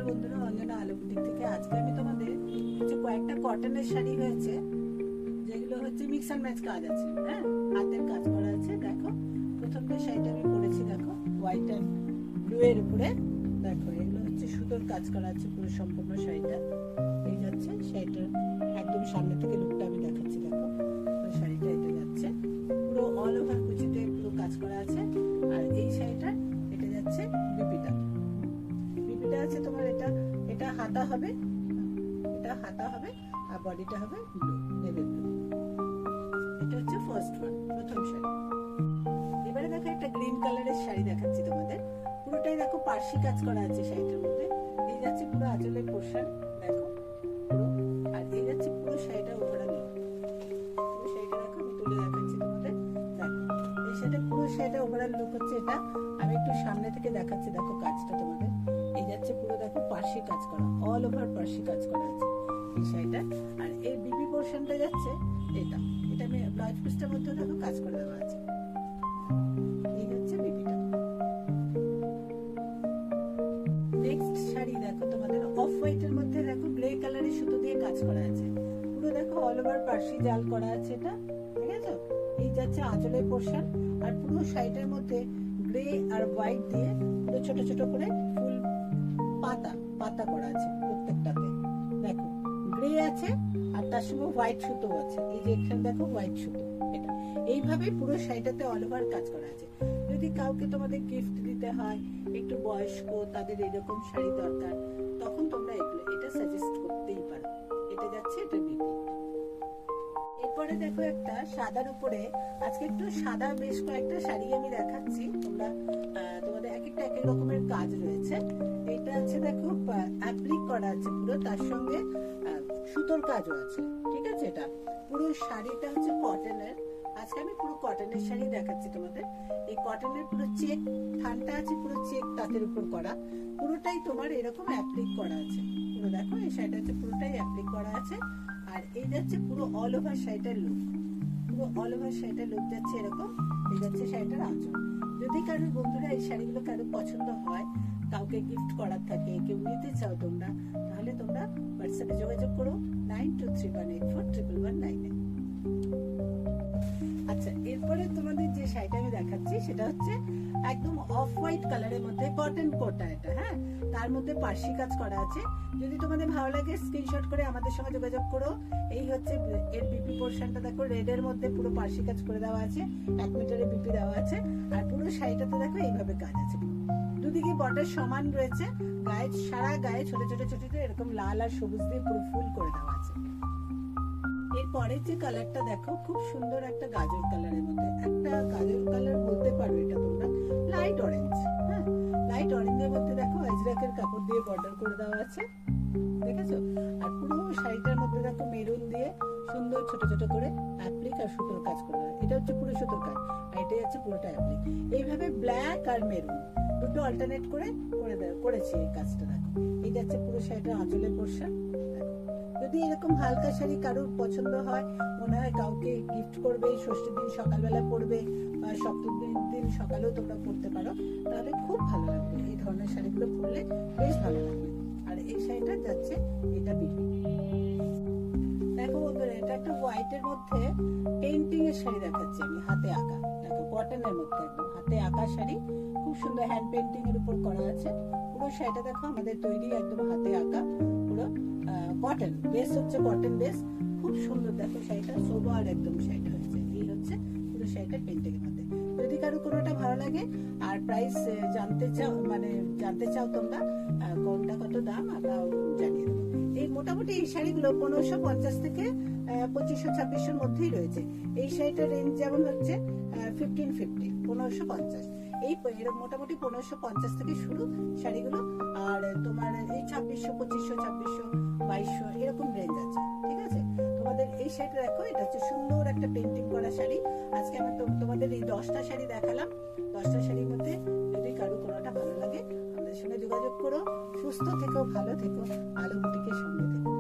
বন্ধুরা, অঞ্জনা আলু বুটিক থেকে আজকে আমি তোমাদের কিছু কয়েকটা কটনের শাড়ি হয়েছে, যেগুলো হচ্ছে মিক্স অ্যান্ড ম্যাচ কাজ আছে। হ্যাঁ, হাতের কাজ করা আছে। দেখো, প্রথম যে শাড়িটা আমি পরেছি, দেখো হোয়াইট অ্যান্ড ব্লু এর উপরে। দেখো, এগুলো হচ্ছে সুতোর কাজ করা আছে পুরো সম্পূর্ণ শাড়িটা। এই যাচ্ছে শাড়িটার একদম সামনে থেকে লুকটা আমি দেখাচ্ছি। দেখো, শাড়িটা এটা যাচ্ছে পুরো অল ওভার কুচিতে পুরো কাজ করা আছে। আর এই শাড়িটা এটা যাচ্ছে বিপিটা আছে তোমার। এটা হাতা হবে, আর বডিটা হবে ব্লু, নেভি ব্লু। এটা হচ্ছে ফার্স্ট ওয়ান, প্রথম শাড়ি। এবারে দেখো একটা গ্রিন কালারের শাড়ি দেখাচ্ছি তোমাদের। পুরোটাই দেখো পার্সি কাজ করা আছে শাড়িটার মধ্যে। এই যাচ্ছে পুরো আঁচলের পোর্শন, দেখো পুরো। আর এই যাচ্ছে পুরো শাড়িটা ওভারঅল লুক। পুরো শাড়িটা দেখো, আমি তুলে দেখাচ্ছি তোমাদের। দেখো, এই শাড়িটা পুরো শাড়িটা ওভারঅল লুক হচ্ছে এটা। আমি একটু সামনে থেকে দেখাচ্ছি, দেখো কাজটা তোমাদের। এই যাচ্ছে পুরো দেখো পার্সি কাজ করা, অল ওভার পার্সি কাজ করা আছে এই শাড়িটা। আর এই বিবি পোর্শনটা যাচ্ছে এটা আমি ব্লাউজ পিসটার মধ্যে দেখো কাজ করে দেওয়া আছে। এই হচ্ছে বিবিটা। নেক্সট শাড়ি দেখো তোমাদের অফ হোয়াইটের মধ্যে, দেখো গ্রে কালারের সুতো দিয়ে কাজ করা আছে। পুরো দেখো অল ওভার পার্সি জাল করা আছে এটা, ঠিক আছে। এই যাচ্ছে আঁচলের পোর্শন। আর পুরো শাড়িটার মধ্যে গ্রে আর হোয়াইট দিয়ে পুরো ছোট ছোট করে ফুল পাতা করা আছে প্রত্যেকটাতে। দেখো গ্রে আছে আর তার সঙ্গে হোয়াইট সুতো আছে। এই যে এখানে দেখো হোয়াইট সুতো, এটা এইভাবে পুরো শাড়িটাতে অল ওভার কাজ করা আছে। যদি কাউকে তোমাদের গিফট দিতে হয়, একটু বয়স্ক, তাদের এরকম শাড়ি দরকার, তখন তোমরা এটা সাজেস্ট করতেই পারো। এটা যাচ্ছে এটা বিবি। এরপরে দেখো একটা সাদার উপরে, আজকে একটু সাদা বেশ কয়েকটা শাড়ি আমি দেখাচ্ছি। তোমাদের এক একটা এক এক রকমের কাজ রয়েছে। এটা আছে দেখো অ্যাপ্লিক করা আছে পুরো, তার সঙ্গে সুতোর কাজও আছে, ঠিক আছে। এটা পুরো শাড়িটা হচ্ছে কটনের। আজকে আমি পুরো কটনের শাড়ি দেখাচ্ছি তোমাদের। এই কটনের পুরো চেক থানটা আছে, পুরো চেক তাঁতের উপর করা। পুরোটাই তোমার এরকম অ্যাপ্লিক করা আছে। পুরো দেখো এই শাড়িটা হচ্ছে পুরোটাই অ্যাপ্লিক করা আছে। আর এই যাচ্ছে পুরো অল ওভার শাড়িটার লুক, পুরো অল ওভার শাড়িটার লুক যাচ্ছে এরকম। এই যাচ্ছে শাড়িটার আঁচল। যদি কারোর বন্ধুরা এই শাড়িগুলো কারোর পছন্দ হয়, কাউকে গিফট করার থাকে, কেউ নিতে চাও তোমরা, তাহলে তোমরা হোয়াটসঅ্যাপে যোগাযোগ করো 9231841199। আচ্ছা, এরপরে তোমাদের যে শাড়িটা আমি দেখাচ্ছি সেটা হচ্ছে একদম অফ হোয়াইট কালারের মধ্যে কটন কোটা এটা। হ্যাঁ, তার মধ্যে পার্সি কাজ করা আছে। যদি তোমাদের ভালো লাগে স্ক্রিনশট করে আমাদের সঙ্গে যোগাযোগ করো। এই হচ্ছে এর বিপি পোর্শনটা, দেখো রেড এর মধ্যে পুরো পার্সি কাজ করে দেওয়া আছে, 1 মিটারের বিপি দেওয়া আছে। আর পুরো শাড়িটাতে দেখো এইভাবে কাজ আছে। দুদিকে বর্ডার সমান রয়েছে, গায়ে সারা গায়ে ছোট ছোট ছোট ছোট এরকম লাল আর সবুজ দিয়ে পুরো ফুল করে দেওয়া আছে। এরপরের যে কালারটা দেখো, খুব সুন্দর একটা গাজর কালারের মধ্যে, একটা গাজর কালার বলতে পারো এটা তোমরা, লাইট অরেঞ্জ। হ্যাঁ, লাইট অরেঞ্জের মধ্যে দেখো আজরাকের কাপড় দিয়ে বর্ডার করে দেওয়া আছে, দেখেছো। আর পুরো শাড়িটার মধ্যে দেখো মেরুন দিয়ে সুন্দর ছোট ছোট করে অ্যাপ্লিক আর সুতোর কাজ করে দেওয়া। এটা হচ্ছে পুরো সুতোর কাজ, আর এটা হচ্ছে পুরোটা অ্যাপ্লিক। এইভাবে ব্ল্যাক আর মেরুন দুটো অল্টারনেট করেছি এই কাজটা। দেখো, এই যাচ্ছে পুরো শাড়িটার আঁচলের পোর্শন। যদি এরকম হালকা শাড়ি কারোর পছন্দ হয়, মনে হয় কাউকে গিফট করবে, ষষ্ঠীর দিন সকালবেলা পরবে বা সপ্তমীর দিন সকালেও তোমরা পরতে পারো, তাহলে খুব ভালো লাগবে। এই ধরনের শাড়িগুলো পরলে বেশ ভালো লাগবে। আর এই শাড়িটা যাচ্ছে এটা বিবি। দেখো বন্ধুরা, এটা একটা হোয়াইটের মধ্যে পেইন্টিং এর শাড়ি দেখাচ্ছি আমি, হাতে আঁকা। দেখো কটনের মধ্যে একদম হাতে আঁকা শাড়ি, খুব সুন্দর হ্যান্ড পেইন্টিং এর উপর করা আছে। পুরো শাড়িটা দেখো আমাদের তৈরি, একদম হাতে আঁকা, পুরো কটন বেস, হচ্ছে কটন বেস। খুব সুন্দর দেখো শাড়িটা, সোবার একদম শাড়িটা হচ্ছে। এই হচ্ছে পুরো শাড়িটা পেইন্টিং এর মধ্যে। যদি কারো কোনোটা ভালো লাগে আর প্রাইস জানতে চাও তোমরা কোনটা কত দাম, আমরা জানিয়ে দেবো। এই মোটামুটি এই শাড়িগুলো 1550 থেকে 2500-2600 মধ্যেই রয়েছে। এই শাড়িটার রেঞ্জ যেমন হচ্ছে 1550, 1550। এরকম মোটামুটি 1550 থেকে শুরু শাড়িগুলো। আর তোমার এই 2600, 2500, 2600, 2200 এরকম রেঞ্জ আছে, ঠিক আছে। তোমাদের এই শাড়িটা দেখো, এটা হচ্ছে সুন্দর একটা পেইন্টিং করা শাড়ি। আজকে আমি তোমাদের এই 10টা শাড়ি দেখালাম। 10টা শাড়ির মধ্যে যদি কারো কোনোটা ভালো লাগে, আমাদের সঙ্গে যোগাযোগ করো। সুস্থ থেকো, ভালো থেকো, আলো বুটিকের সঙ্গে থেকো।